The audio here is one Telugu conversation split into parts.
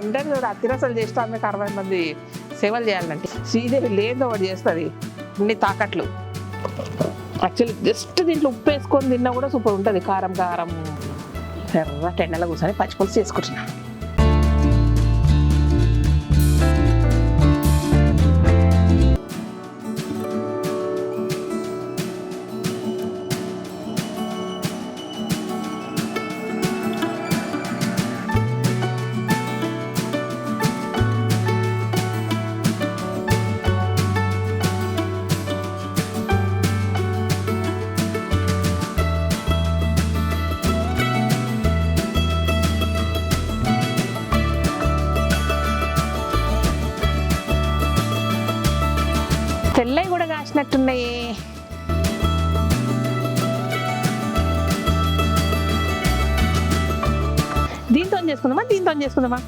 ఏమంటారు చూడు, అతిరసలు చేస్తే ఆమెకు 60 మంది సేవలు చేయాలంటే శ్రీదేవి లేదో ఒకటి చేస్తుంది, అన్ని తాకట్లు. యాక్చువల్లీ జస్ట్ దీంట్లో ఉప్పు వేసుకొని తిన్నా కూడా సూపర్ ఉంటుంది. కారం కారం ఎర్ర టెండలో కూర్చొని పచ్చిపులుసు చేసుకుంటున్నా. తెల్లవి కూడా కాసినట్టున్నాయి. దీంతో చేసుకుందామా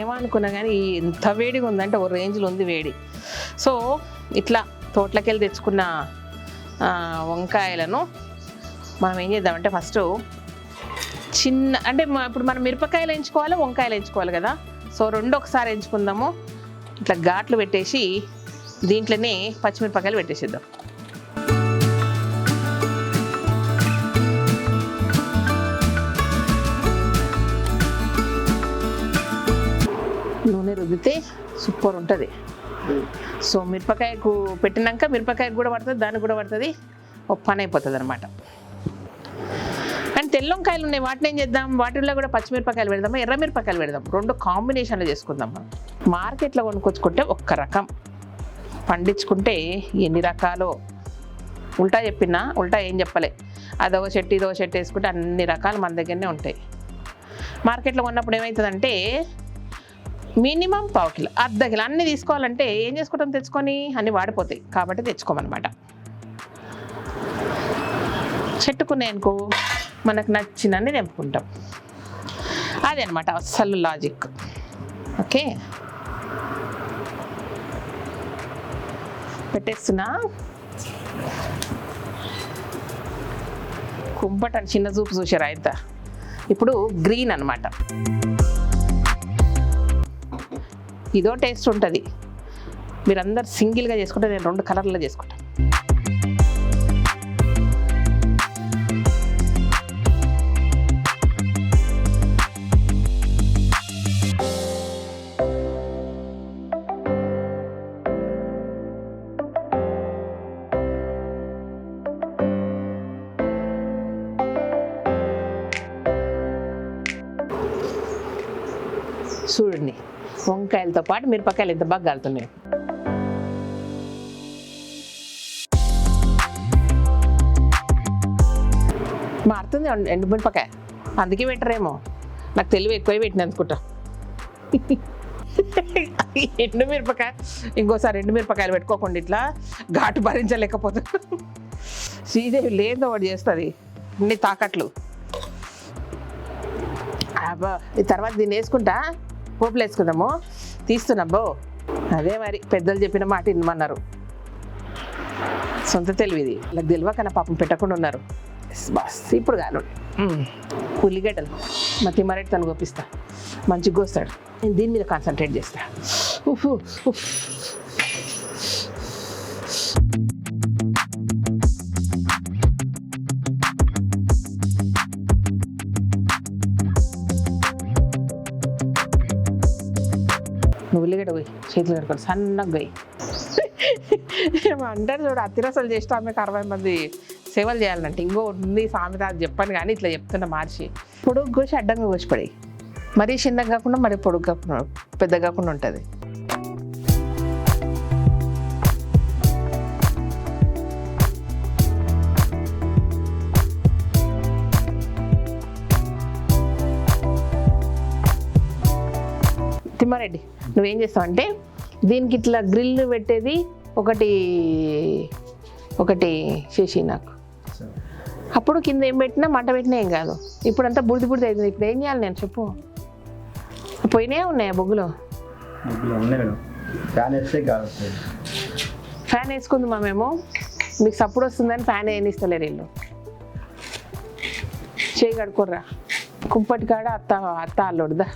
ఏమనుకున్నా కానీ ఎంత వేడిగా ఉందంటే ఓ రేంజ్లో ఉంది వేడి. సో ఇట్లా తోటలోకి వెళ్ళి తెచ్చుకున్న వంకాయలను మనం ఏం చేద్దామంటే ఫస్ట్ చిన్న అంటే ఇప్పుడు మనం మిరపకాయలు ఎంచుకోవాలి, వంకాయలు ఎంచుకోవాలి కదా. సో రెండు ఒకసారి ఎంచుకుందాము. ఇట్లా ఘాట్లు పెట్టేసి దీంట్లోనే పచ్చిమిరపకాయలు పెట్టేసేద్దాం. నూనె రుద్దితే సూపర్ ఉంటుంది. సో మిరపకాయకు పెట్టినాక మిరపకాయకు కూడా పడుతుంది, దానికి కూడా పడుతుంది, ఒక పని అయిపోతుంది అనమాట. అండ్ తెల్ల వంకాయలు ఉన్నాయి, వాటిని ఏం చేద్దాం, వాటిల్లో కూడా పచ్చిమిరపకాయలు పెడదాము, ఎర్రమిరపకాయలు పెడదాం. రెండు కాంబినేషన్లో చేసుకుందాం. మనం మార్కెట్లో కొనుక్కొచ్చుకుంటే ఒక్క రకం, పండించుకుంటే ఎన్ని రకాలు. ఉల్టా చెప్పినా ఉల్టా ఏం చెప్పలే, అదొక చెట్టు ఇదొక చెట్టు వేసుకుంటే అన్ని రకాలు మన దగ్గరనే ఉంటాయి. మార్కెట్లో కొన్నప్పుడు ఏమవుతుందంటే మినిమం 1/2 కిలో 1/2 కిలో అన్నీ తీసుకోవాలంటే ఏం చేసుకుంటాం, తెచ్చుకొని అన్నీ వాడిపోతాయి. కాబట్టి తెచ్చుకోమన్నమాట. చెట్టుకున్నాయనుకో మనకు నచ్చినన్ని తెంపుకుంటాం. అదే అనమాట అసలు లాజిక్. ఓకే, పెట్టేస్తున్నా. కుంపట చిన్న చూపు చూసారా ఇంత. ఇప్పుడు గ్రీన్ అనమాట, ఇదో టేస్ట్ ఉంటుంది. మీరందరు సింగిల్గా చేసుకుంటే నేను 2 కలర్లో చేసుకుంటాను. చూడండి వంకాయలతో పాటు మిరపకాయలు ఎంత బాగా కాలుతున్నాయి. మారుతుంది ఎండు మిరపకాయ, అందుకే పెట్టరేమో. నాకు తెలివి ఎక్కువ పెట్టిన అనుకుంటా. ఎండు మిరపకాయ ఇంకోసారి ఎండు మిరపకాయలు పెట్టుకోకుండా ఇట్లా ఘాటు భరించలేకపోతే శ్రీదేవి లేదో ఒకటి చేస్తుంది, అన్ని తాకట్లు. అబ్బా ఈ తర్వాత దీన్ని వేసుకుంటా, పోపులు వేసుకుందాము. తీస్తున్నాబ్బో, అదే మరి పెద్దలు చెప్పిన మాట వినమన్నారు. సొంత తెలివిది, వాళ్ళకి తెలియకన్నా పాపం పెట్టకుండా ఉన్నారు. బస్ ఇప్పుడు కాను. ఉల్లిగడ్డలు మా తిమ్మరెడ్డి తను గోపిస్తా, మంచిగా కోస్తాడు. నేను దీని మీద కాన్సన్ట్రేట్ చేస్తా. నువ్వు ఉల్లిగడ్డ పోయి చేతులు కడుకోండి, సన్నగా పోయి. ఏమంటారు చూడు, అతిరసలు చేస్తే ఆమెకు 60 మంది సేవలు చేయాలంటే. ఇంకో ఉంది సామెత, అది చెప్పాను కానీ ఇట్లా చెప్తున్నా మార్చి. పొడుగు కోసి అడ్డంగా కోసిపడి, మరీ చిన్నగా కాకుండా మరీ పొడుగు కాకుండా పెద్ద కాకుండా ఉంటుంది. తిమ్మారెడ్డి నువ్వేం చేస్తావు అంటే దీనికి ఇట్లా గ్రిల్ పెట్టేది ఒకటి చేసి నాకు. అప్పుడు కింద ఏం పెట్టినా మంట పెట్టినా ఏం కాదు. ఇప్పుడంతా బుడిది అవుతుంది. ఇప్పుడు ఏం చేయాలి నేను చెప్పు? పోయినాయే ఉన్నాయా బొగ్గులో? ఫ్యాన్ వేసుకుందామా మేము? మీకు సపోర్ట్ వస్తుందని ఫ్యాన్ వేయనిస్తలేరు వీళ్ళు. చేయి కడుకోర్రా. కుంపటి కాడ అత్త అల్లుడుదా.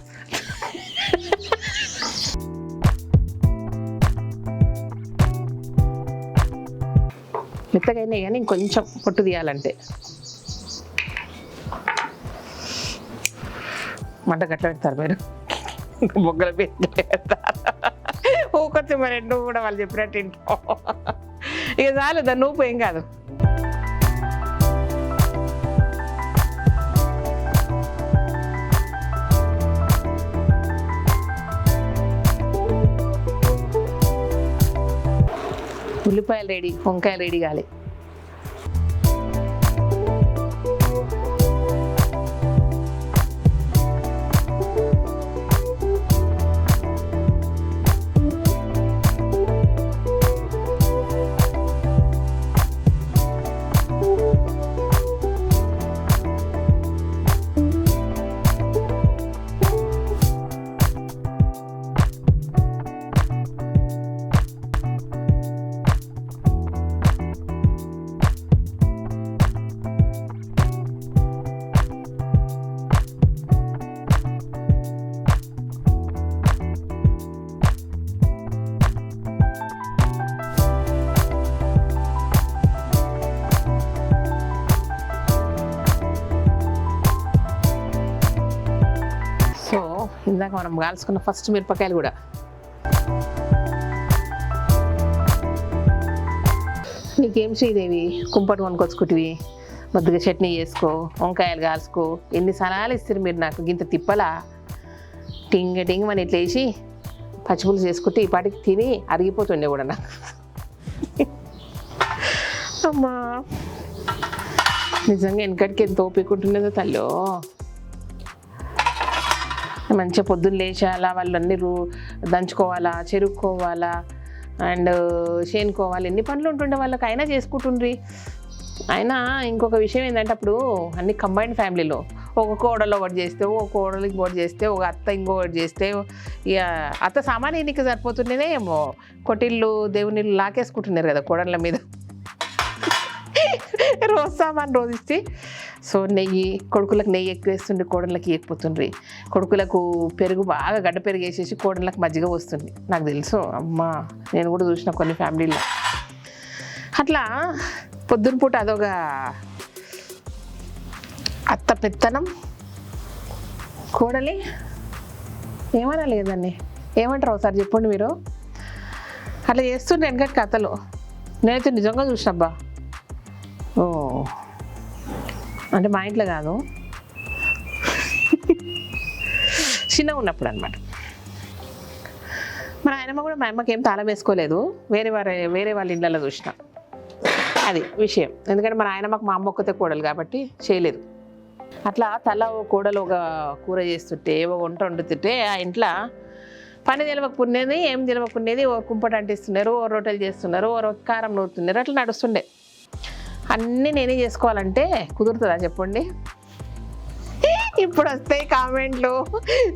మెత్తగా అయినాయి కానీ ఇంకొంచెం పొట్టు తీయాలంటే. మంట గట్ల పెడతారు మీరు, బొగ్గల పెడతారు. ఊకొచ్చి మరి నువ్వు కూడా వాళ్ళు చెప్పినట్టు ఇంటావు. ఇక చాలు, దాన్ని నువ్వు ఏం కాదు. ఉల్లిపాయలు రెడీ, వంకాయలు రెడీ కాలే. ఇందాక మనం కాల్చుకున్న ఫస్ట్ మిరపకాయలు కూడా నీకేం శ్రీదేవి కుంపటి కొనుకొచ్చుకుంటువి, మద్దుగా చట్నీ చేసుకో, వంకాయలు కాల్చుకో. ఎన్ని సలాలు ఇస్తారు మీరు నాకు, గింత తిప్పలా. టింగ టింగ్ అని ఇట్లా వేసి పచ్చిపులుసు చేసుకుంటే ఈ పాటికి తిని అరిగిపోతుండే కూడా నాకు. అమ్మా నిజంగా వెనకటికి ఎంత ఓపికంటుండేదో తల్లో. మంచిగా పొద్దున్న లేచాలా, వాళ్ళన్నీ దంచుకోవాలా, చెరుక్కోవాలా, అండ్ చేనుకోవాలి, ఎన్ని పనులు ఉంటుండే వాళ్ళకి. అయినా చేసుకుంటుండ్రి. అయినా ఇంకొక విషయం ఏంటంటే అప్పుడు అన్ని కంబైన్డ్ ఫ్యామిలీలో ఒక కోడలు ఒకటి చేస్తే, ఒక కోడలు ఇంకోటి చేస్తే, ఒక అత్త ఇంకొకటి చేస్తే, ఇక అత్త సామాన్య ఎన్నిక సరిపోతుండేనే ఏమో. కొట్టిళ్ళు దేవునిళ్ళు లాకేసుకుంటున్నారు కదా కోడళ్ళ మీద. రోజు సామాన్ రోజు ఇచ్చి. సో నెయ్యి, కొడుకులకు నెయ్యి ఎక్కువ వేస్తుండే, కోడళ్ళకి ఇవ్వకపోతుండ్రి. కొడుకులకు పెరుగు బాగా గడ్డ పెరుగు వేసేసి కోడళ్ళకి మజ్జిగ వస్తుంది. నాకు తెలుసు అమ్మా, నేను కూడా చూసిన కొన్ని ఫ్యామిలీలో అట్లా. పొద్దున పూట అదొక అత్త పెత్తనం, కోడలి ఏమన్నా లేదండి. ఏమంటారు ఒకసారి చెప్పండి మీరు. అట్లా చేస్తుండే వెనకటి కథలు. నేనైతే నిజంగా చూసినబ్బా. ఓ అంటే మా ఇంట్లో కాదు, చిన్నగా ఉన్నప్పుడు అనమాట. మన ఆయనమ్మ కూడా మా అమ్మకి ఏం తాళం వేసుకోలేదు, వేరే వాళ్ళ ఇళ్ళలో చూసిన. అది విషయం. ఎందుకంటే మన ఆయనమ్మకు మా అమ్మ ఒక్కతే కోడలు కాబట్టి చేయలేదు. అట్లా తల కోడలు ఒక కూర చేస్తుంటే, ఒక వంట వండుతుంటే ఆ ఇంట్లో పని తెలవకునేది, ఏం తెలవకునేది, ఓ కుంపటి అంటిస్తున్నారు, ఓ రొట్టెలు చేస్తున్నారు, ఓ కారం నూరుతున్నారు. అట్లా నడుస్తుండే. అన్నీ నేనే చేసుకోవాలంటే కుదురుతుందా చెప్పండి? ఇప్పుడు వస్తాయి కామెంట్లు,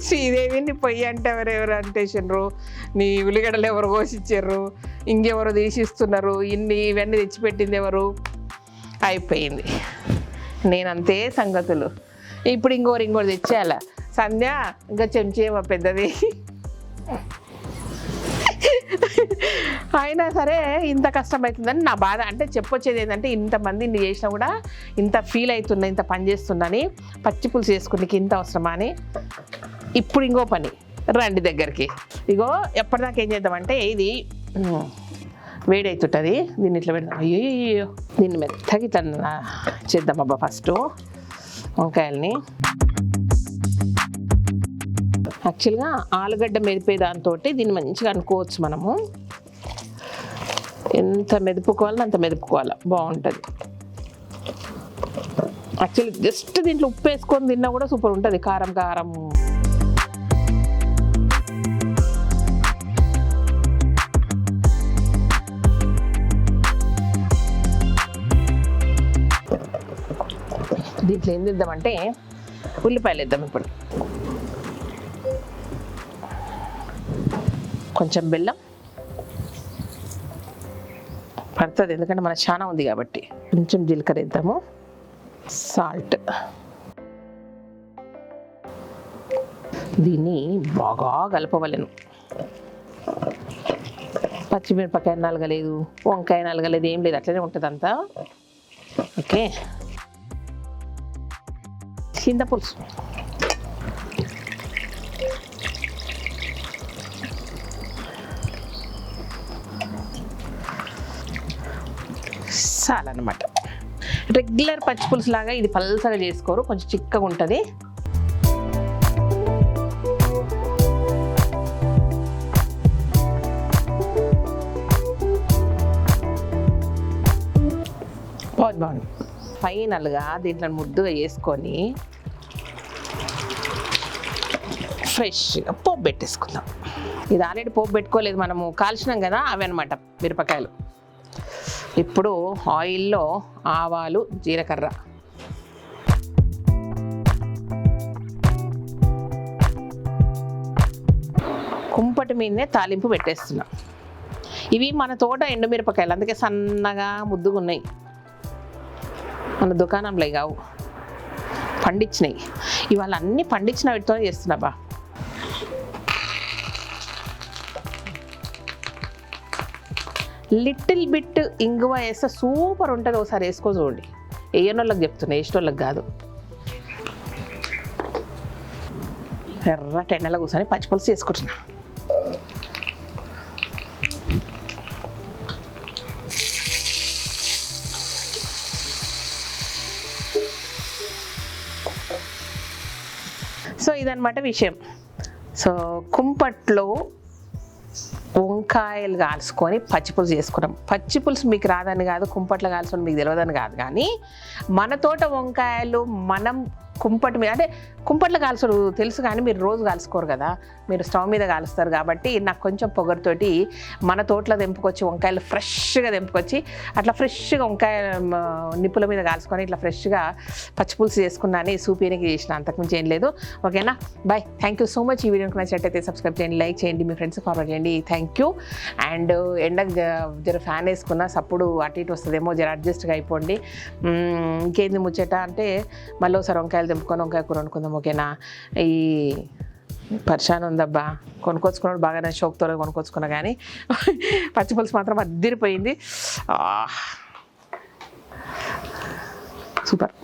శ్రీదేవిని పొయ్యి అంటే ఎవరెవరు అంటేసినారు, నీ ఉల్లిగడ్డలు ఎవరు కోసిచ్చారు, ఇంకెవరు తీసిస్తున్నారు, ఇవన్నీ తెచ్చిపెట్టింది ఎవరు. అయిపోయింది. నేనంతే సంగతులు. ఇప్పుడు ఇంకోటి తెచ్చేయాల. సంధ్య ఇంకా చెంచేమో పెద్దది. అయినా సరే ఇంత కష్టమవుతుందని నా బాధ. అంటే చెప్పొచ్చేది ఏంటంటే, ఇంతమంది ఇన్ని చేసినా కూడా ఇంత ఫీల్ అవుతున్నా, ఇంత పని చేస్తున్నాని, పచ్చి పులుసు చేసుకునేకి ఇంత అవసరమా అని. ఇప్పుడు ఇంకో పని, రండి దగ్గరికి. ఇగో ఎప్పటిదాకా ఏం చేద్దామంటే, ఇది వేడవుతుంటుంది, దీన్ని ఇట్లా పెడదాం. అయ్యో దీన్ని మెత్తగా ఇట్లా చేద్దాం అబ్బా. ఫస్ట్ వంకాయల్ని యాక్చువల్గా ఆలుగడ్డ మెదిపే దాంతో దీన్ని మంచిగా అనుకోవచ్చు మనము. ఎంత మెదుపుకోవాలో అంత మెదుపుకోవాలి, బాగుంటుంది. యాక్చువల్లీ జస్ట్ దీంట్లో ఉప్పు వేసుకొని తిన్నా కూడా సూపర్ ఉంటుంది. కారం కారం దీంట్లో ఏం చేద్దామంటే ఉల్లిపాయలు వేద్దాం. ఇప్పుడు కొంచెం బెల్లం పడుతుంది, ఎందుకంటే మనకు చాలా ఉంది కాబట్టి. కొంచెం జీలకర్ర వేద్దాము, సాల్ట్. దీన్ని బాగా కలపవలను. పచ్చిమిరపకాయ నలగలేదు, వంకాయ నలగలేదు, ఏం లేదు, అట్లనే ఉంటుంది అంతా. ఓకే, చింతపులుసు. చాలన్నమాట. రెగ్యులర్ పచ్చిపులుసు లాగా ఇది పల్సగా చేసుకోరు, కొంచెం చిక్కగా ఉంటుంది. బాగుంది. ఫైనల్గా దీంట్లో ముద్దుగా వేసుకొని ఫ్రెష్గా పోపు పెట్టేసుకుందాం. ఇది ఆల్రెడీ పోపు పెట్టుకోలేదు, మనము కాల్చినాం కదా, అవి అనమాట మిరపకాయలు. ఇప్పుడు ఆయిల్లో ఆవాలు, జీలకర్ర, కుంపటి మీదనే తాలింపు పెట్టేస్తున్నా. ఇవి మన తోట ఎండుమిరపకాయలు, అందుకే సన్నగా ముద్దుగా ఉన్నాయి, మన దుకాణంలో కావు, పండించినాయి. ఇవాళ అన్నీ పండించిన వీటితో చేస్తున్నా. బా లిటిల్ బిట్ ఇంగువ వేస్తే సూపర్ ఉంటుంది, ఒకసారి వేసుకో చూడండి. వేయనోళ్ళకి చెప్తున్నా, వేసేటోళ్ళకి కాదు. ఎర్ర టెండలో కూర్చొని పచ్చిపులుసు చేసుకుంటున్నా. సో ఇదన్నమాట విషయం. సో కుంపట్లో వంకాయలు కాల్చుకొని పచ్చిపులుసు చేసుకున్నాం. పచ్చిపులుసు మీకు రాదని కాదు, కుంపట్లో కాల్చుకొని మీకు తెలియదని కాదు, కానీ మన తోట వంకాయలు మనం కుంపటి మీద, అంటే కుంపట్లో కాల్చరు తెలుసు, కానీ మీరు రోజు కాల్చుకోరు కదా, మీరు స్టవ్ మీద కాలుస్తారు. కాబట్టి నాకు కొంచెం పొగరుతోటి మన తోటలో తెంపుకొచ్చి వంకాయలు ఫ్రెష్గా తెంపుకొచ్చి అట్లా ఫ్రెష్గా వంకాయ నిప్పుల మీద కాల్చుకొని ఇట్లా ఫ్రెష్గా పచ్చిపులుసు చేసుకున్నాను. సూపీనికి చేసిన, అంతకుమించి ఏం లేదు. ఓకేనా, bye. Thank you so much. ఈ వీడియోకి నచ్చినట్టయితే సబ్స్క్రైబ్ చేయండి, లైక్ చేయండి, మీ ఫ్రెండ్స్ ఫార్వర్డ్ చేయండి. Thank you. అండ్ ఎండకు జర ఫ్యాన్ వేసుకున్నా, సప్పుడు అటు ఇటు వస్తుందేమో, జర అడ్జస్ట్గా అయిపోండి. ఇంకేంది ముచ్చట అంటే మళ్ళీ ఒకసారి వంకాయలు తెంపుకొని వంకాయ కూర వండుకుందాం. ఓకేనా, ఈ పరిశాన్ ఉందబ్బా, కొనుక్కొచ్చుకున్నాడు బాగానే షోక్తో కొనుక్కొచ్చుకున్నా, కానీ పచ్చిపులుసు మాత్రం అద్దిరిపోయింది. సూపర్.